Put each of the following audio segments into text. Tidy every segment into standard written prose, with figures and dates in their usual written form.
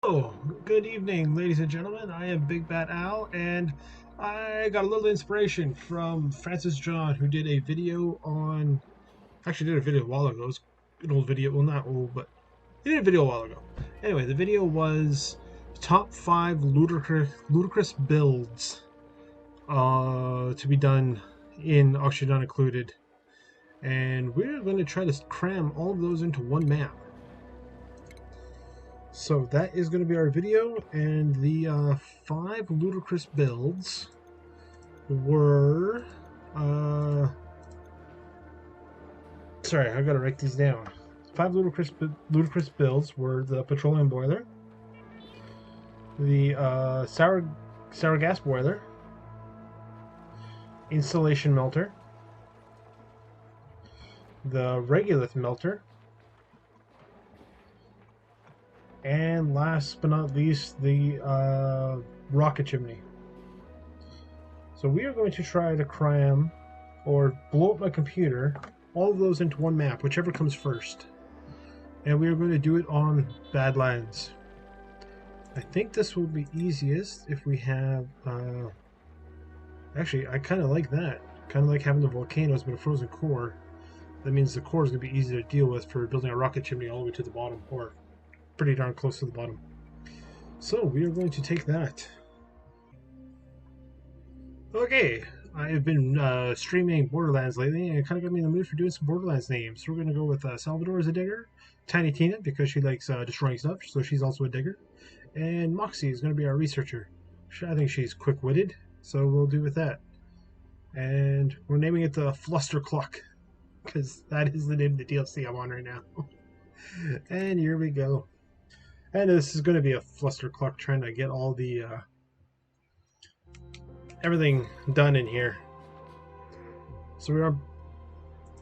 Oh, good evening, ladies and gentlemen. I am Big Bad Al, and I got a little inspiration from Francis John, who did a video on. Actually, did a video a while ago. It was an old video. Well, not old, but he did a video a while ago. Anyway, the video was top 5 ludicrous builds to be done in Auction Not Included, and we're going to try to cram all of those into one map. So that is going to be our video, and the 5 ludicrous builds were. Sorry, I gotta write these down. 5 ludicrous builds were the petroleum boiler, the sour gas boiler, insulation melter, the regolith melter, and last but not least, the rocket chimney. So we are going to try to cram or blow up my computer, all of those into one map, whichever comes first. And we are going to do it on Badlands. I think this will be easiest if we have... Actually, I kind of like that. Kind of like having the volcanoes but a frozen core. That means the core is going to be easy to deal with for building a rocket chimney all the way to the bottom, or pretty darn close to the bottom. So we are going to take that. Okay, I've been streaming Borderlands lately, and it kind of got me in the mood for doing some Borderlands names. So we're going to go with Salvador as a digger, Tiny Tina because she likes destroying stuff, so she's also a digger, and Moxie is going to be our researcher. I think she's quick-witted, so we'll do with that. And we're naming it the Fluster Cluck, because that is the name of the DLC I'm on right now. And here we go. And this is going to be a Fluster Cluck trying to get all the everything done in here. So we are,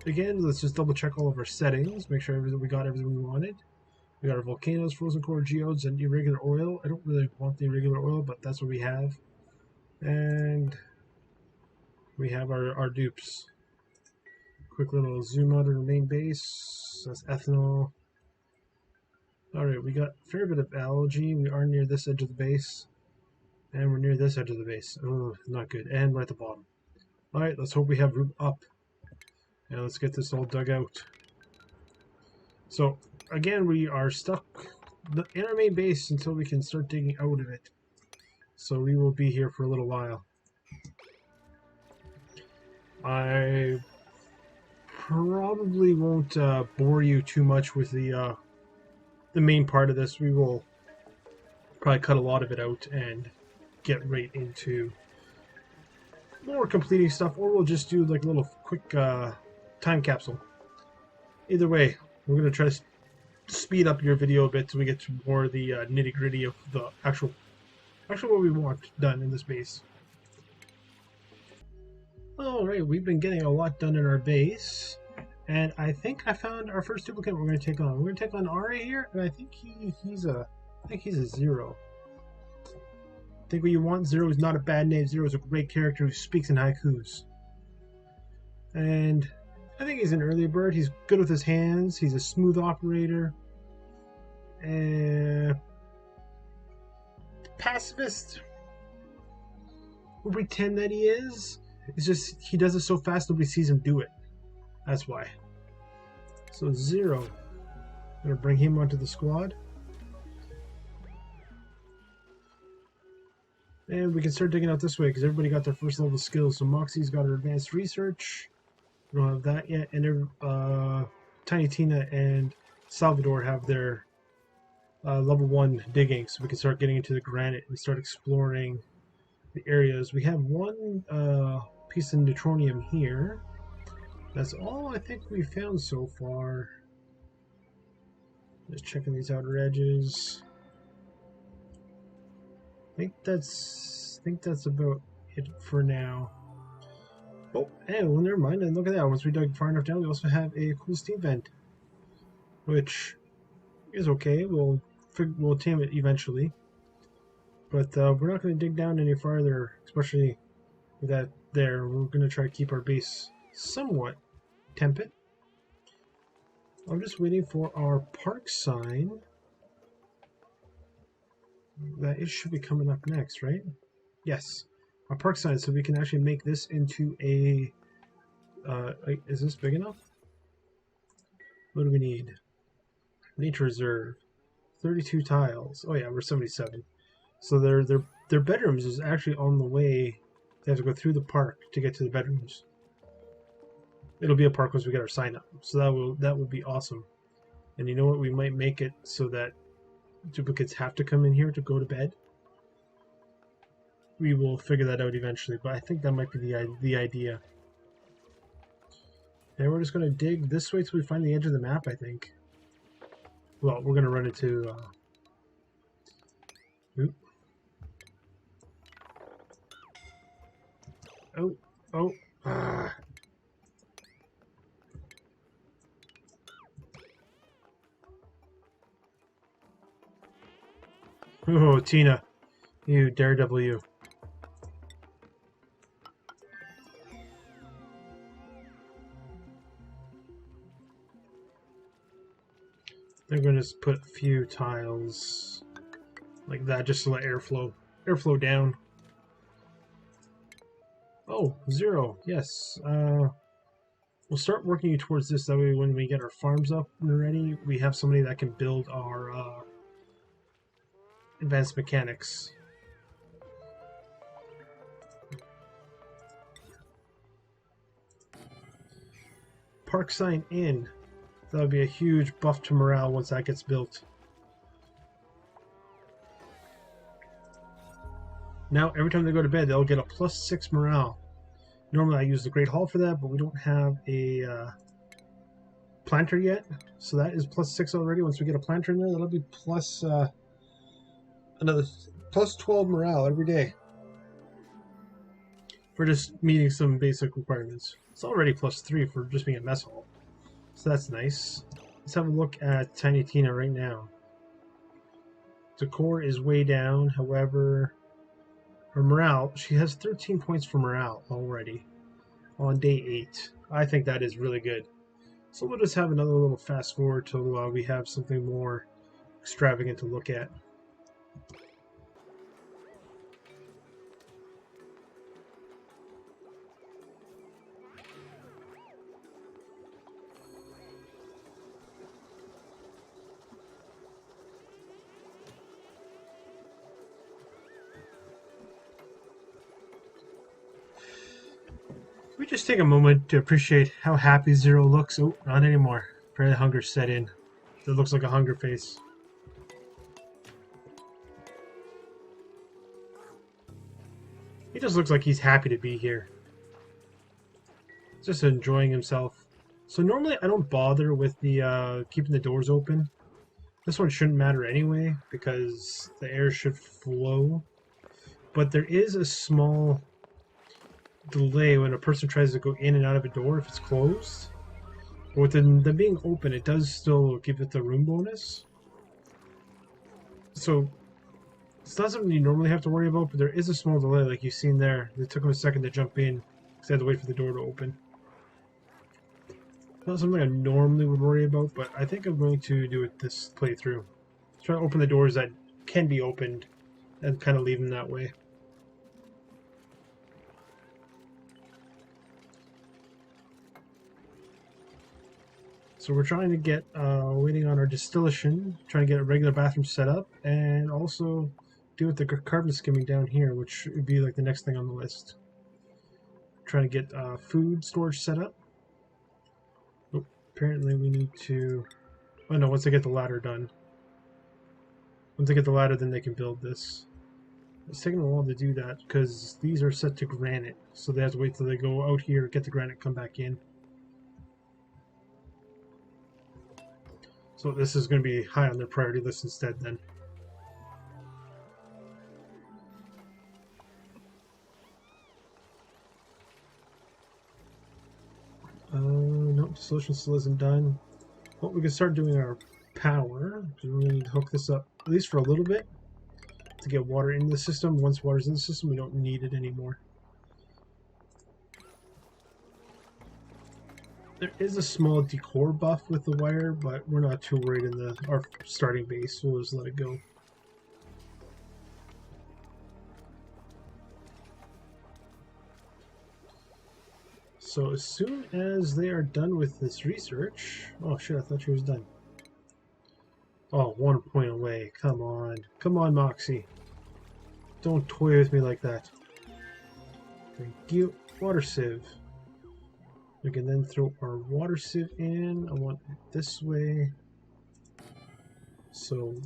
again, let's just double check all of our settings, make sure we got everything we wanted. We got our volcanoes, frozen core, geodes, and irregular oil. I don't really want the irregular oil, but that's what we have. And we have our dupes. Quick little zoom out of the main base. That's ethanol. Alright, we got a fair bit of algae. We are near this edge of the base. And we're near this edge of the base. Oh, not good. And we're at the bottom. Alright, let's hope we have room up. And let's get this all dug out. So, again, we are stuck in our main base until we can start digging out of it. So we will be here for a little while. I probably won't bore you too much with the main part of this. We will probably cut a lot of it out and get right into more completing stuff, or we'll just do like a little quick time capsule. Either way, we're going to try to speed up your video a bit so we get to more of the nitty-gritty of the actual what we want done in this base. Alright, we've been getting a lot done in our base, and I think I found our first duplicate we're going to take on. We're going to take on Ra here, and I think he's a 0. I think what you want, Zero is not a bad name. Zero is a great character who speaks in haikus. And I think he's an early bird. He's good with his hands. He's a smooth operator. And pacifist. We'll pretend that he is. It's just he does it so fast nobody sees him do it. That's why. So Zero. I'm going to bring him onto the squad. And we can start digging out this way because everybody got their first level skills. So Moxie's got her advanced research. We don't have that yet. And Tiny Tina and Salvador have their level 1 digging. So we can start getting into the granite and start exploring the areas. We have one piece of neutronium here. That's all I think we found so far. Just checking these outer edges. I think that's about it for now. Oh, hey, well, never mind. And look at that. Once we dug far enough down, we also have a cool steam vent, which is okay. We'll tame it eventually, but we're not going to dig down any farther, especially with that there. We're going to try to keep our base somewhat temperate. I'm just waiting for our park sign. That it should be coming up next, right? Yes. A park sign, so we can actually make this into a... is this big enough? What do we need? Nature reserve. 32 tiles. Oh yeah, we're 77. So their bedrooms is actually on the way. They have to go through the park to get to the bedrooms. It'll be a park once we get our sign up. So that would be awesome. And you know what? We might make it so that duplicates have to come in here to go to bed. We will figure that out eventually, but I think that might be the idea. And we're just going to dig this way till we find the edge of the map, I think. Well, we're going to run into... Oop. Oh, oh, ah. Oh, Tina. You daredevil, you. They're going to just put a few tiles like that just to let airflow down. Oh, 0. Yes. We'll start working towards this. That way when we get our farms up and ready, we have somebody that can build our advanced mechanics. Park sign in. That would be a huge buff to morale once that gets built. Now, every time they go to bed, they'll get a +6 morale. Normally, I use the Great Hall for that, but we don't have a planter yet. So that is +6 already. Once we get a planter in there, that'll be plus another +12 morale every day. For just meeting some basic requirements. It's already +3 for just being a mess hall. So that's nice. Let's have a look at Tiny Tina right now. Decor is way down, however, her morale, she has 13 points for morale already on day 8. I think that is really good. So we'll just have another little fast forward till we have something more extravagant to look at. We just take a moment to appreciate how happy Zero looks. Oh, not anymore. Probably hunger set in. That looks like a hunger face. He just looks like he's happy to be here. Just enjoying himself. So normally I don't bother with the keeping the doors open. This one shouldn't matter anyway because the air should flow. But there is a small delay when a person tries to go in and out of a door if it's closed. But with them being open, it does still give it the room bonus. So it's not something you normally have to worry about, but there is a small delay like you've seen there. It took them a second to jump in because they had to wait for the door to open. Not something I normally would worry about, but I think I'm going to do it this playthrough. Try to open the doors that can be opened and kind of leave them that way. So we're trying to get, waiting on our distillation, trying to get a regular bathroom set up, and also deal with the carbon skimming down here, which would be like the next thing on the list. Trying to get food storage set up. Oh, apparently we need to... Oh no, once I get the ladder done. Once I get the ladder, then they can build this. It's taking a while to do that, because these are set to granite, so they have to wait till they go out here, get the granite, come back in. So this is going to be high on their priority list instead then. Nope, solution still isn't done. Well, we can start doing our power. We need to hook this up, at least for a little bit, to get water into the system. Once water's in the system, we don't need it anymore. There is a small decor buff with the wire, but we're not too worried in our starting base, so we'll just let it go. So as soon as they are done with this research... Oh shit, I thought she was done. Oh, 1 point away. Come on. Come on, Moxie. Don't toy with me like that. Thank you. Water sieve. We can then throw our water sieve in. I want it this way. So,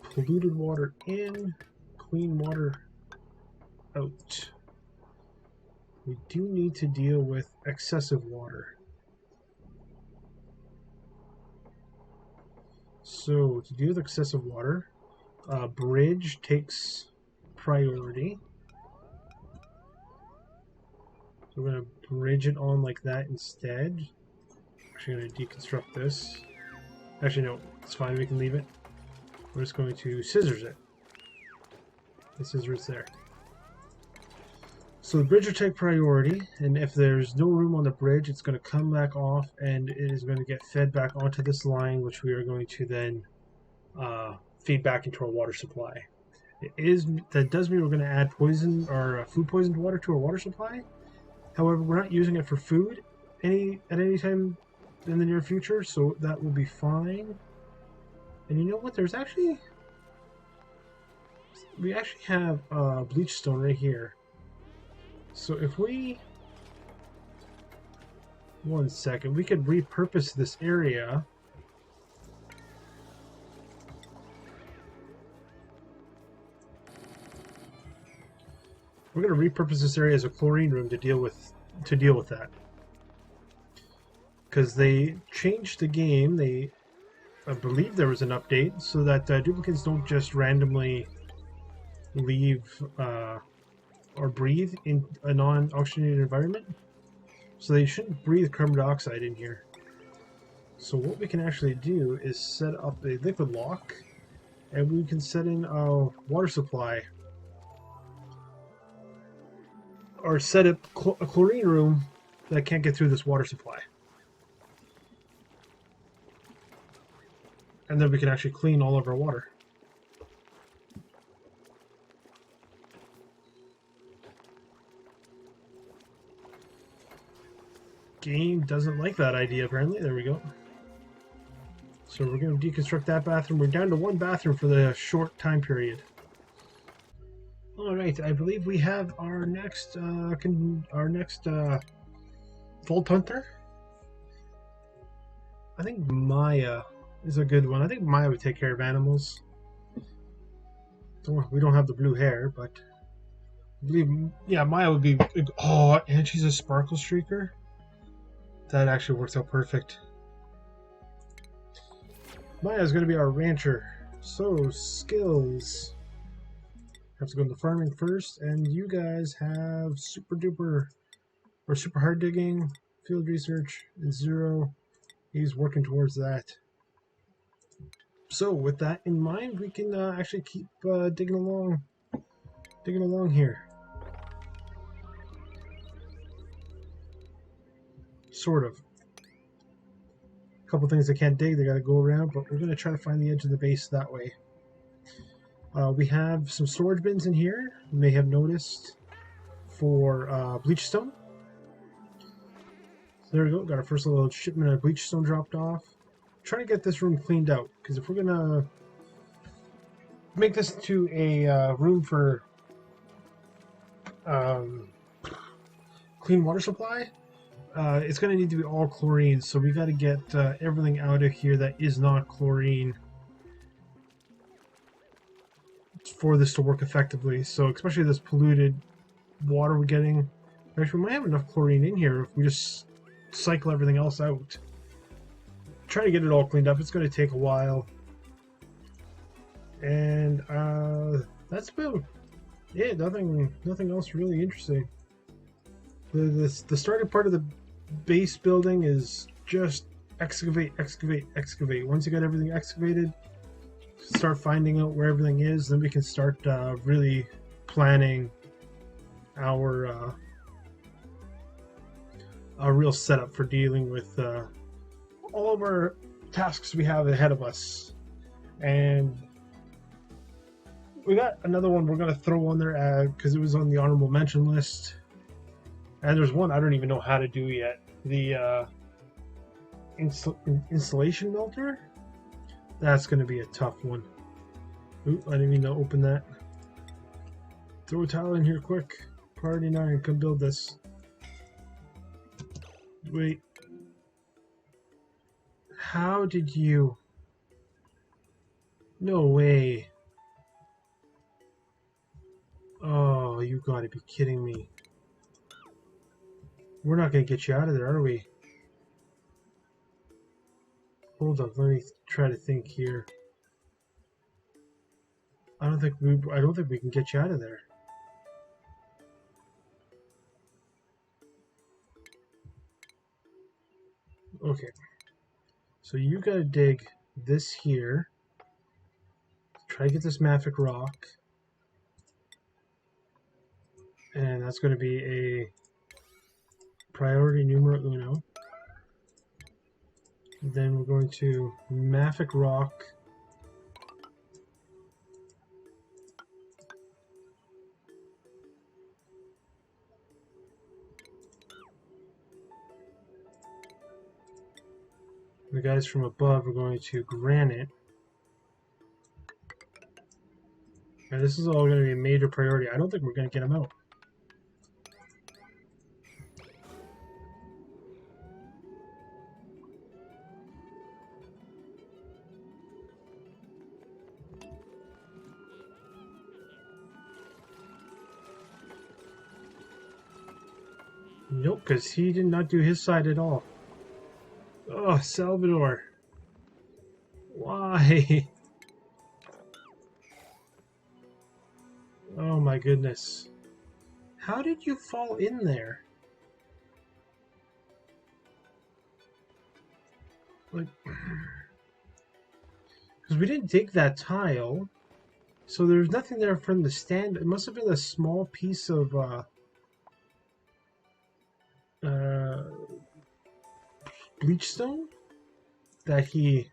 polluted water in, clean water out. We do need to deal with excessive water. So, to deal with excessive water, bridge takes priority. So we're going to bridge it on like that instead. Actually, going to deconstruct this. Actually, no, it's fine. We can leave it. We're just going to scissors it. The scissors there. So the bridge will take priority, and if there's no room on the bridge, it's going to come back off, and it is going to get fed back onto this line, which we are going to then feed back into our water supply. That does mean we're going to add poison or food poisoned water to our water supply. However, we're not using it for food at any time in the near future, so that will be fine. And you know what? We actually have bleach stone right here. So if we... 1 second, we could repurpose this area. We're going to repurpose this area as a chlorine room to deal with that. Because they changed the game. I believe there was an update so that duplicates don't just randomly leave or breathe in a non-oxygenated environment. So they shouldn't breathe carbon dioxide in here. So what we can actually do is set up a liquid lock, and we can set in a water supply. Or set up a chlorine room that can't get through this water supply. And then we can actually clean all of our water. Game doesn't like that idea, apparently. There we go. So we're going to deconstruct that bathroom. We're down to 1 bathroom for the short time period. All right, I believe we have our next Vault Hunter. I think Maya is a good one. I think Maya would take care of animals. We don't have the blue hair, but I believe, yeah, Maya would be. Oh, and she's a sparkle streaker. That actually works out perfect. Maya is going to be our rancher. So skills. Have to go into farming first, and you guys have super duper or super hard digging, field research, and 0. He's working towards that. So with that in mind, we can actually keep digging along here. Sort of. A couple things they can't dig, they got to go around, but we're going to try to find the edge of the base that way. We have some storage bins in here, you may have noticed, for bleach stone. So there we go, got our first little shipment of bleach stone dropped off. Try to get this room cleaned out, because if we're going to make this to a room for clean water supply, it's going to need to be all chlorine, so we got to get everything out of here that is not chlorine for this to work effectively. So especially this polluted water we're getting. Actually, we might have enough chlorine in here if we just cycle everything else out. Try to get it all cleaned up. It's going to take a while. And that's about it. Nothing else really interesting. The starting part of the base building is just excavate. Once you got everything excavated, start finding out where everything is, then we can start really planning our real setup for dealing with all of our tasks we have ahead of us. And we got another one we're going to throw on there because it was on the honorable mention list. And there's one I don't even know how to do yet. The installation melter? That's going to be a tough one. Ooh, I didn't even know open that. Throw a tile in here quick. Priority 9, come build this. Wait. How did you... No way. Oh, you gotta be kidding me. We're not gonna get you out of there, are we? Hold up, let me try to think here. I don't think we can get you out of there. Okay. So you gotta dig this here. Try to get this mafic rock. And that's gonna be a priority numero uno. Then we're going to mafic rock. The guys from above are going to granite. And this is all going to be a major priority. I don't think we're going to get them out. Nope, because he did not do his side at all. Oh, Salvador. Why? Oh my goodness. How did you fall in there? Like, because we didn't dig that tile, so there's nothing there from the stand. It must have been a small piece of bleach stone that he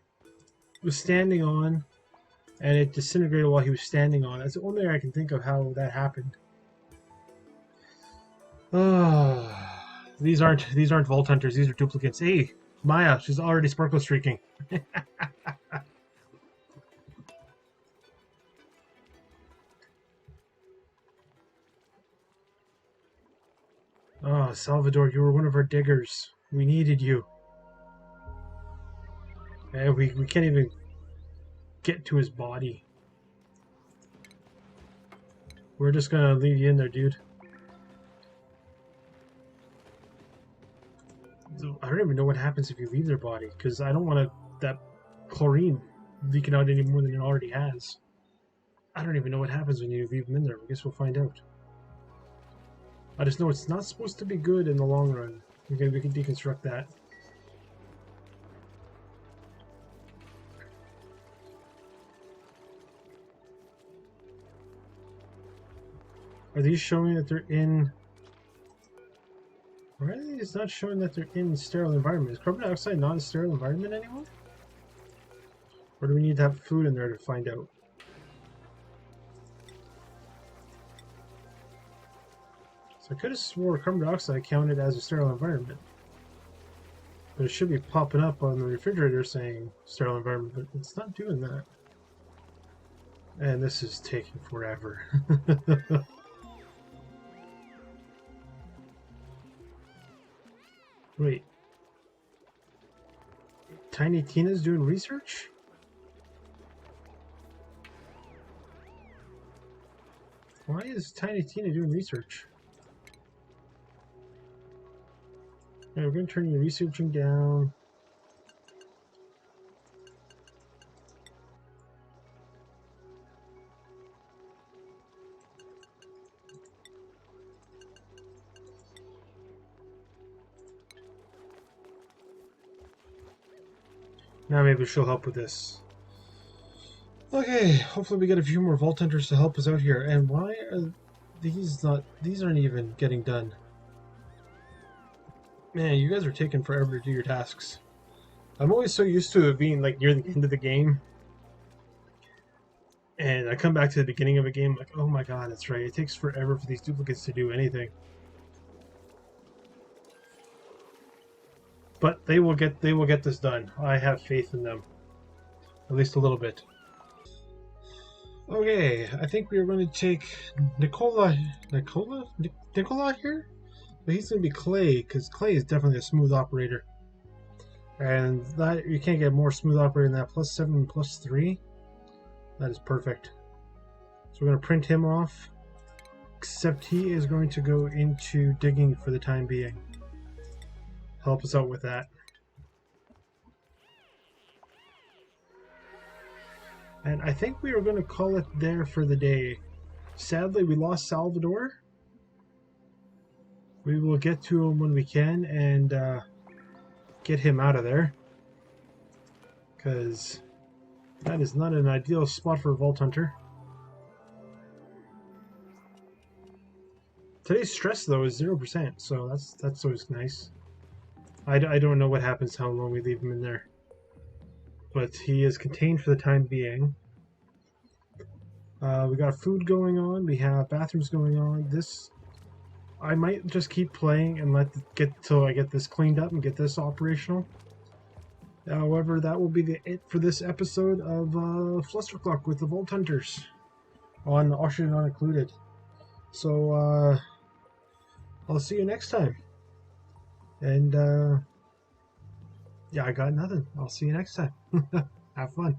was standing on, and it disintegrated while he was standing on. That's the only way I can think of how that happened. Oh, these aren't vault hunters. These are duplicates. Hey, Maya, she's already sparkle streaking. Oh, Salvador, you were one of our diggers. We needed you. And we can't even get to his body. We're just gonna leave you in there, dude. I don't even know what happens if you leave their body, because I don't want that chlorine leaking out any more than it already has. I don't even know what happens when you leave them in there. I guess we'll find out. I just know it's not supposed to be good in the long run. Okay, we can deconstruct that. Are these showing that they're in... Why are these not showing that they're in sterile environment? Is carbon dioxide not a sterile environment anymore? Or do we need to have food in there to find out? So I could have swore carbon dioxide counted as a sterile environment. But it should be popping up on the refrigerator saying sterile environment, but it's not doing that. And this is taking forever. Wait. Tiny Tina's doing research? Why is Tiny Tina doing research? Okay, we're going to turn your researching down. Now maybe she'll help with this. Okay, hopefully we get a few more Vault Hunters to help us out here. And why are these not... These aren't even getting done. Man, you guys are taking forever to do your tasks. I'm always so used to it being like near the end of the game. And I come back to the beginning of a game like, oh my god, that's right. It takes forever for these duplicates to do anything. But they will get this done. I have faith in them, at least a little bit. Okay, I think we are going to take Nicola here. But he's going to be Clay, because Clay is definitely a smooth operator. And that you can't get more smooth operator than that. +7, +3. That is perfect. So we're going to print him off. Except he is going to go into digging for the time being. Help us out with that. And I think we were going to call it there for the day. Sadly, we lost Salvador. We will get to him when we can and get him out of there. Because that is not an ideal spot for a Vault Hunter. Today's stress, though, is 0%, so that's always nice. I don't know what happens how long we leave him in there. But he is contained for the time being. We got food going on. We have bathrooms going on. This, I might just keep playing and get till I get this cleaned up and get this operational. However, that will be it for this episode of Flustercluck with the Vault Hunters on Oxygen Not Included. So I'll see you next time. And yeah, I got nothing. I'll see you next time. Have fun.